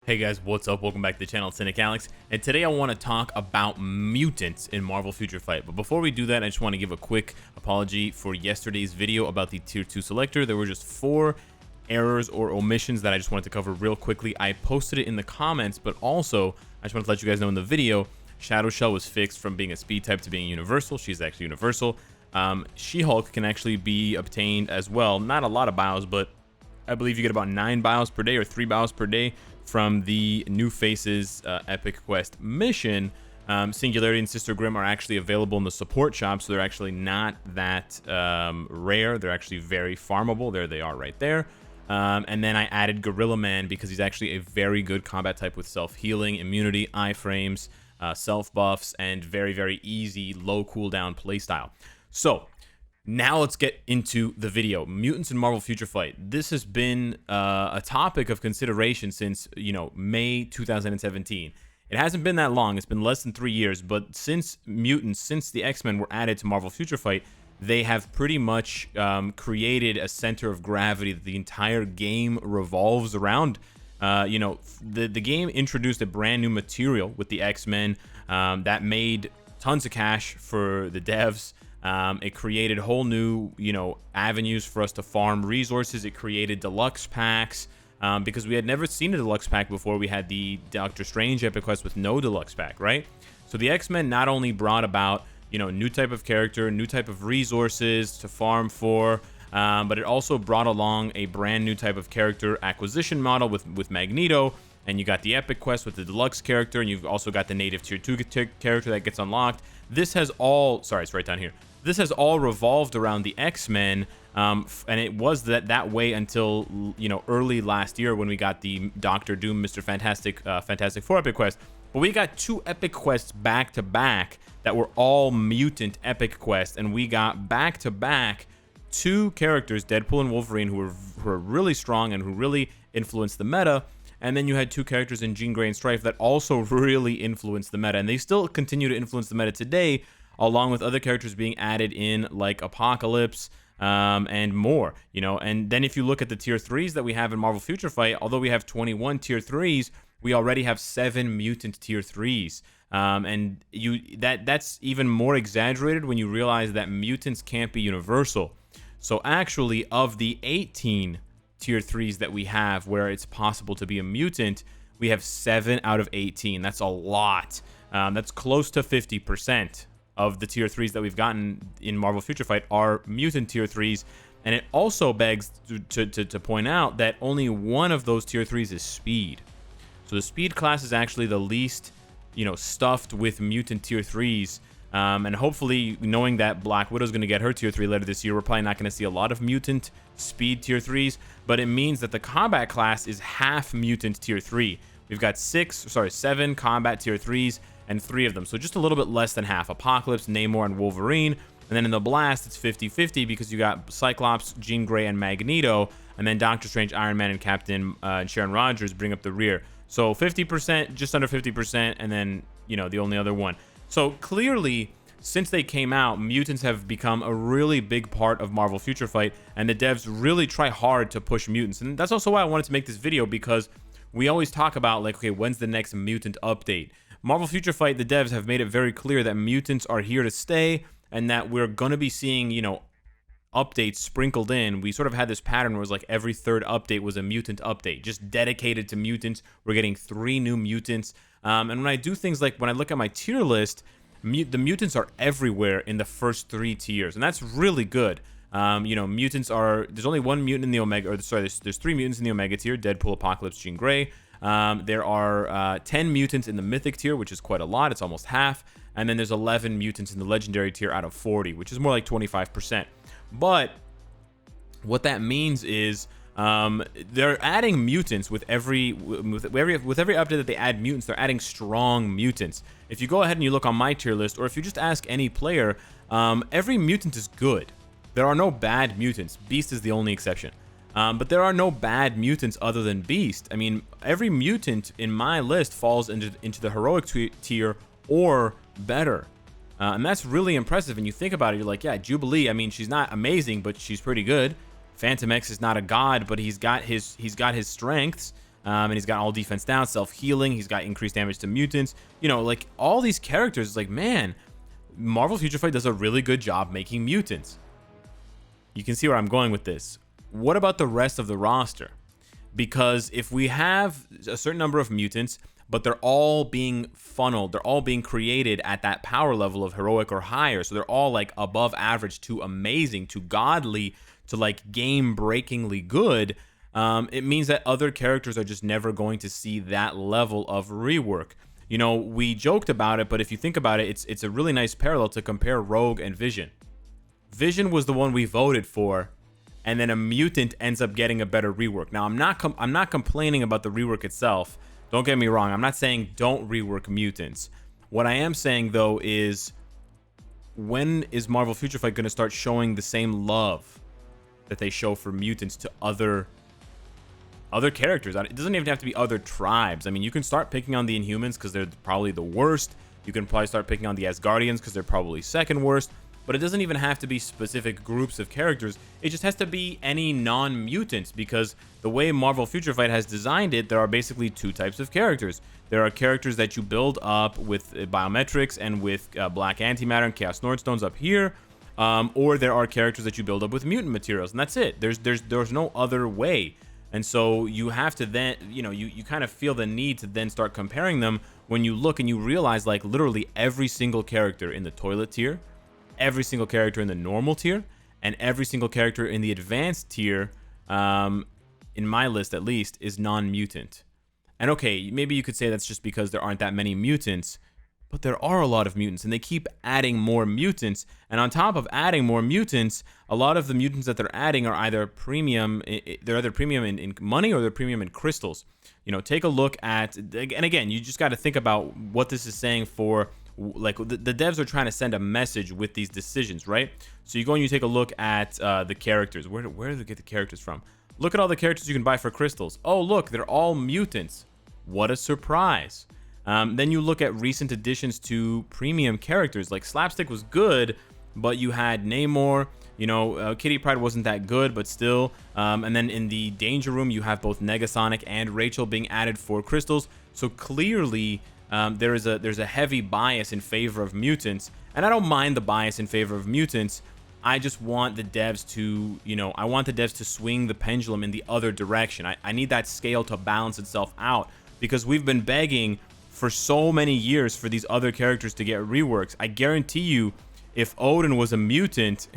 Hey guys, what's up? Welcome back to the channel, Cynicalex, and today I want to talk about mutants in Marvel Future Fight. But before we do that, I just want to give a quick apology for yesterday's video about the Tier 2 selector. There were just 4 errors or omissions that I just wanted to cover real quickly. I posted it in the comments, but also I just wanted to let you guys know in the video, Shadow Shell was fixed from being a speed type to being universal. She's actually universal. She-Hulk can actually be obtained as well. Not a lot of bios, but I believe you get about 9 bios per day or 3 bios per day from the New Faces Epic Quest mission. Singularity and Sister Grimm are actually available in the support shop, so they're actually not that rare. They're actually very farmable. There they are right there. And then I added Gorilla Man because he's actually a very good combat type with self-healing, immunity, iframes, self-buffs, and very, very easy low cooldown playstyle. So now let's get into the video. Mutants in Marvel Future Fight. This has been a topic of consideration since, May 2017. It hasn't been that long. It's been less than 3 years. But since Mutants, since the X-Men were added to Marvel Future Fight, they have pretty much created a center of gravity that the entire game revolves around. The game introduced a brand new material with the X-Men that made tons of cash for the devs. It created whole new, avenues for us to farm resources. It created deluxe packs because we had never seen a deluxe pack before. We had the Doctor Strange Epic Quest with no deluxe pack, right? So the X-Men not only brought about, new type of character, new type of resources to farm for, but it also brought along a brand new type of character acquisition model with Magneto. And you got the Epic Quest with the deluxe character, and you've also got the native Tier 2 character that gets unlocked. This has all, sorry, it's right down here. This has all revolved around the X-Men, and it was that way until, early last year when we got the Doctor Doom, Mr. Fantastic, Fantastic Four Epic Quest. But we got 2 Epic Quests back to back that were all mutant Epic Quests, and we got back to back 2 characters, Deadpool and Wolverine, who were really strong and who really influenced the meta. And then you had 2 characters in Jean Grey and Strife that also really influenced the meta, and they still continue to influence the meta today, along with other characters being added in like Apocalypse and more, And then if you look at the Tier 3s that we have in Marvel Future Fight, although we have 21 Tier 3s, we already have 7 mutant Tier 3s. And that's even more exaggerated when you realize that mutants can't be universal. So actually, of the 18 Tier 3s that we have where it's possible to be a mutant, we have 7 out of 18. That's a lot. That's close to 50% of the Tier 3s that we've gotten in Marvel Future Fight are mutant Tier 3s. And it also begs to point out that only one of those Tier 3s is speed. So the speed class is actually the least, stuffed with mutant Tier 3s. And hopefully, knowing that Black Widow's going to get her Tier 3 later this year, we're probably not going to see a lot of mutant speed Tier 3s. But it means that the combat class is half mutant Tier 3. We've got 7 combat Tier 3s and 3 of them. So just a little bit less than half. Apocalypse, Namor, and Wolverine. And then in the Blast, it's 50-50 because you got Cyclops, Jean Grey, and Magneto. And then Doctor Strange, Iron Man, and Captain and Sharon Rogers bring up the rear. So 50%, just under 50%, and then, the only other one. So clearly, since they came out, mutants have become a really big part of Marvel Future Fight, and the devs really try hard to push mutants. And that's also why I wanted to make this video, because we always talk about, okay, when's the next mutant update? Marvel Future Fight, the devs have made it very clear that mutants are here to stay, and that we're going to be seeing, updates sprinkled in. We sort of had this pattern where it was like every 3rd update was a mutant update, just dedicated to mutants. We're getting 3 new mutants. And when I do things like when I look at my tier list, the mutants are everywhere in the first 3 tiers, and that's really good. Mutants are, there's only 1 mutant in the Omega, there's 3 mutants in the Omega tier, Deadpool, Apocalypse, Jean Grey. There are 10 mutants in the Mythic tier, which is quite a lot. It's almost half. And then there's 11 mutants in the Legendary tier out of 40, which is more like 25%. But what that means is they're adding mutants with every update that they add mutants. They're adding strong mutants. If you go ahead and you look on my tier list, or if you just ask any player, every mutant is good. There are no bad mutants. Beast is the only exception. But there are no bad mutants other than Beast. I mean, every mutant in my list falls into the heroic tier or better. And that's really impressive. And you think about it, you're like, yeah, Jubilee, I mean, she's not amazing, but she's pretty good. Phantom X is not a god, but he's got his strengths. And he's got all defense down, self-healing. He's got increased damage to mutants. You know, like, all these characters, it's like, man, Marvel Future Fight does a really good job making mutants. You can see where I'm going with this. What about the rest of the roster? Because if we have a certain number of mutants, but they're all being funneled, they're all being created at that power level of heroic or higher, so they're all like above average to amazing to godly to like game-breakingly good, it means that other characters are just never going to see that level of rework. You know, we joked about it, but if you think about it, it's a really nice parallel to compare Rogue and Vision. Vision was the one we voted for, and then a mutant ends up getting a better rework. Now, I'm not complaining about the rework itself. Don't get me wrong. I'm not saying don't rework mutants. What I am saying, though, is when is Marvel Future Fight going to start showing the same love that they show for mutants to other characters? It doesn't even have to be other tribes. I mean, you can start picking on the Inhumans because they're probably the worst. You can probably start picking on the Asgardians because they're probably second worst. But it doesn't even have to be specific groups of characters. It just has to be any non-mutants, because the way Marvel Future Fight has designed it, there are basically two types of characters. There are characters that you build up with biometrics and with black antimatter and chaos nordstones up here, or there are characters that you build up with mutant materials, and that's it. There's no other way. And so you have to then, you kind of feel the need to then start comparing them when you look and you realize, like, literally every single character in the toilet tier, every single character in the normal tier, and every single character in the advanced tier, in my list at least, is non-mutant. And okay, maybe you could say that's just because there aren't that many mutants, but there are a lot of mutants, and they keep adding more mutants. And on top of adding more mutants, a lot of the mutants that they're adding are either premium, they're either premium in money or they're premium in crystals. You know, take a look at, and again, you just got to think about what this is saying for, like, the devs are trying to send a message with these decisions, right? So you go and you take a look at the characters. Where do they get the characters from? Look at all the characters you can buy for crystals. Oh, look, they're all mutants. What a surprise. Then you look at recent additions to premium characters. Like, Slapstick was good, but you had Namor. You know, Kitty Pryde wasn't that good, but still. And then in the Danger Room, you have both Negasonic and Rachel being added for crystals. So clearly, there's a heavy bias in favor of mutants, and I don't mind the bias in favor of mutants. I just want the devs to, I want the devs to swing the pendulum in the other direction. I need that scale to balance itself out, because we've been begging for so many years for these other characters to get reworks. I guarantee you, if Odin was a mutant,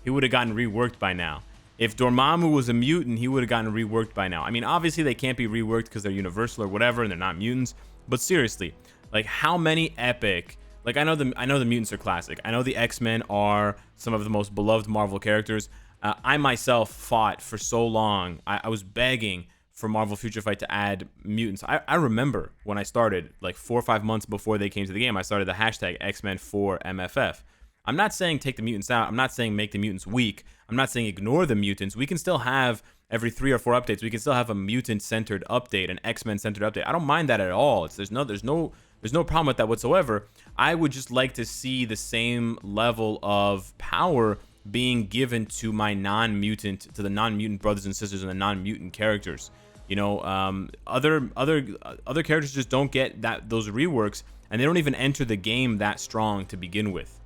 he would have gotten reworked by now. If Dormammu was a mutant, he would have gotten reworked by now. I mean, obviously they can't be reworked because they're universal or whatever, and they're not mutants. But seriously, like, how many epic, like, I know the mutants are classic. I know the X-Men are some of the most beloved Marvel characters. I myself fought for so long. I was begging for Marvel Future Fight to add mutants. I remember when I started, like 4 or 5 months before they came to the game, I started the hashtag X-Men4MFF. I'm not saying take the mutants out. I'm not saying make the mutants weak. I'm not saying ignore the mutants. We can still have every 3 or 4 updates. We can still have a mutant-centered update, an X-Men-centered update. I don't mind that at all. There's no problem with that whatsoever. I would just like to see the same level of power being given to my non-mutant, to the non-mutant brothers and sisters and the non-mutant characters. Other characters just don't get those reworks, and they don't even enter the game that strong to begin with.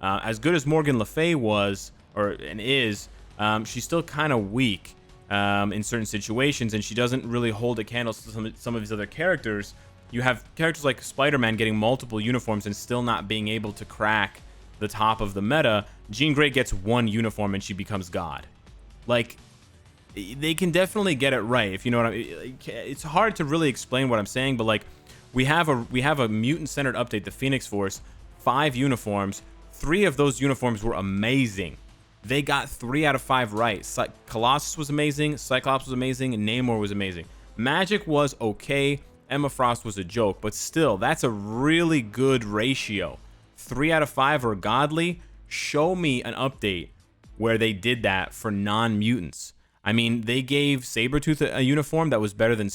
As good as Morgan Le Fay was and is, she's still kind of weak in certain situations, and she doesn't really hold a candle to some of these other characters. You have characters like Spider-Man getting multiple uniforms and still not being able to crack the top of the meta. Jean Grey gets 1 uniform and she becomes God. Like, they can definitely get it right, if you know what I mean. It's hard to really explain what I'm saying, but like, we have a mutant-centered update, the Phoenix Force, 5 uniforms. 3 of those uniforms were amazing. They got 3 out of 5 right. Colossus was amazing, Cyclops was amazing, and Namor was amazing. Magic was okay. Emma Frost was a joke, but still, that's a really good ratio. 3 out of 5 are godly. Show me an update where they did that for non-mutants. I mean, they gave Sabretooth a uniform that was better than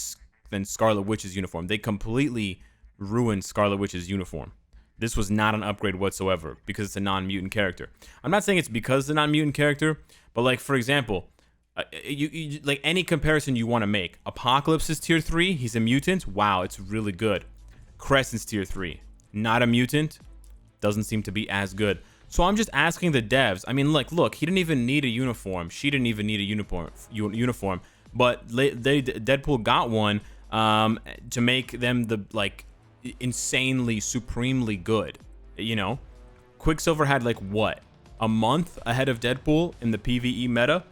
Scarlet Witch's uniform. They completely ruined Scarlet Witch's uniform. This was not an upgrade whatsoever because it's a non-mutant character. I'm not saying it's because it's a non-mutant character, but like, for example, Like any comparison you want to make. Apocalypse is tier 3. He's a mutant. Wow, it's really good. Crescent's tier 3. Not a mutant. Doesn't seem to be as good. So I'm just asking the devs. I mean, like, look, he didn't even need a uniform. She didn't even need a uniform. But Deadpool got one to make them the like insanely, supremely good. You know, Quicksilver had like what, a month ahead of Deadpool in the PvE meta.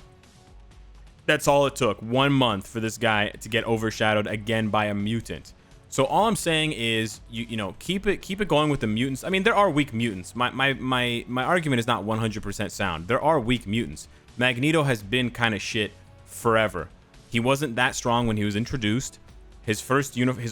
That's all it took, 1 month for this guy to get overshadowed again by a mutant. So all I'm saying is, you know, keep it going with the mutants. I mean, there are weak mutants. My argument is not 100% sound. There are weak mutants. Magneto has been kind of shit forever. He wasn't that strong when he was introduced. His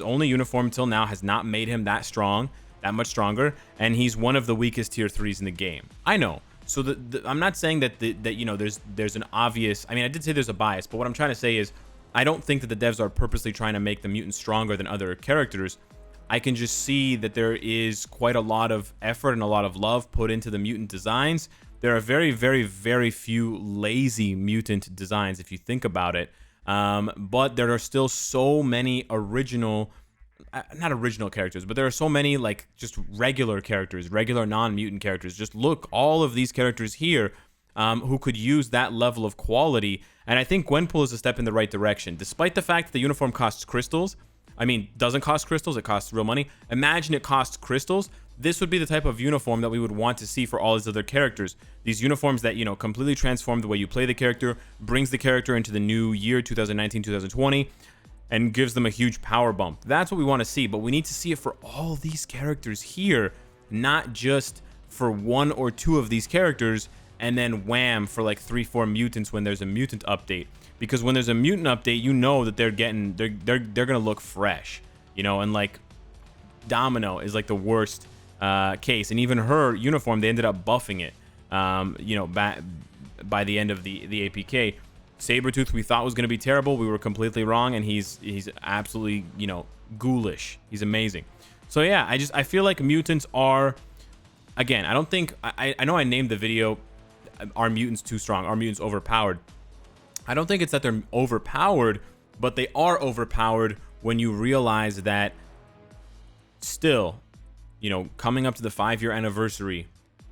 only uniform until now has not made him that strong, that much stronger, and he's one of the weakest tier 3s in the game. I know. So I'm not saying that you know there's an obvious. I mean, I did say there's a bias, but what I'm trying to say is I don't think that the devs are purposely trying to make the mutants stronger than other characters. I can just see that there is quite a lot of effort and a lot of love put into the mutant designs. There are very, very, very few lazy mutant designs if you think about it. But there are still so many original, not original characters, but there are so many like just regular characters, regular non-mutant characters. Just look, all of these characters here who could use that level of quality. And I think Gwenpool is a step in the right direction. Despite the fact that the uniform costs crystals, I mean, doesn't cost crystals, it costs real money. Imagine it costs crystals. This would be the type of uniform that we would want to see for all these other characters. These uniforms that, you know, completely transform the way you play the character, brings the character into the new year, 2019, 2020, and gives them a huge power bump. That's what we want to see, but we need to see it for all these characters here, not just for 1 or 2 of these characters, and then wham for like 3-4 mutants when there's a mutant update. Because when there's a mutant update, you know that they're gonna look fresh, you know. And like Domino is like the worst case, and even her uniform, they ended up buffing it, you know, by the end of the APK. Sabretooth we thought was gonna be terrible. We were completely wrong, and he's absolutely, you know, ghoulish. He's amazing. So yeah, I feel like mutants are, again, I don't think I know I named the video "Are Mutants Too Strong? Are Mutants Overpowered?" I don't think it's that they're overpowered, but they are overpowered when you realize that still, you know, coming up to the 5-year anniversary,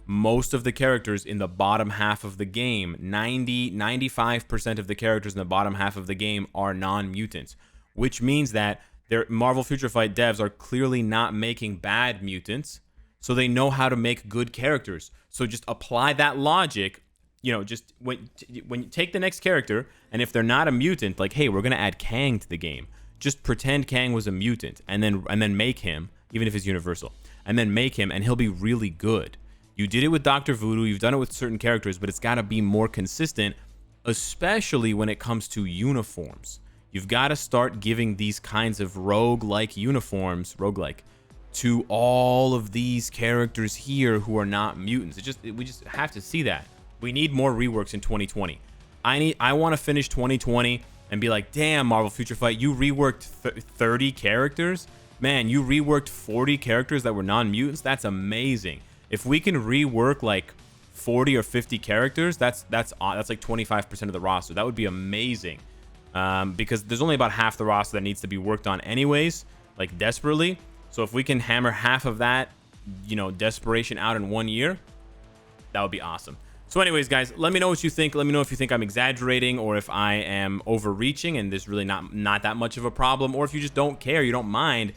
most of the characters in the bottom half of the game, 95% of the characters in the bottom half of the game are non-mutants, which means that their Marvel Future Fight devs are clearly not making bad mutants, so they know how to make good characters. So just apply that logic. You know, just when you take the next character, and if they're not a mutant, like, hey, we're gonna add Kang to the game. Just pretend Kang was a mutant, and then make him, even if it's universal, and then make him, and he'll be really good. You did it with Dr. Voodoo, you've done it with certain characters, but it's gotta be more consistent, especially when it comes to uniforms. You've gotta start giving these kinds of roguelike uniforms, to all of these characters here who are not mutants. We just have to see that. We need more reworks in 2020. I want to finish 2020 and be like, damn, Marvel Future Fight, you reworked 30 characters? Man, you reworked 40 characters that were non-mutants? That's amazing. If we can rework like 40 or 50 characters, that's like 25% of the roster. That would be amazing. Because there's only about half the roster that needs to be worked on anyways, like desperately. So if we can hammer half of that, you know, desperation out in 1 year, that would be awesome. So anyways, guys, let me know what you think. Let me know if you think I'm exaggerating or if I am overreaching and there's really not that much of a problem, or if you just don't care, you don't mind,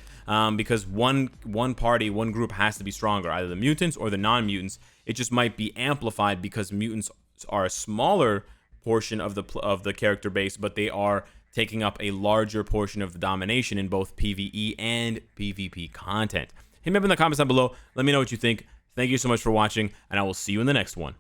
because one group has to be stronger, either the mutants or the non-mutants. It just might be amplified because mutants are a smaller portion of the character base, but they are taking up a larger portion of the domination in both PvE and PvP content. Hit me up in the comments down below. Let me know what you think. Thank you so much for watching, and I will see you in the next one.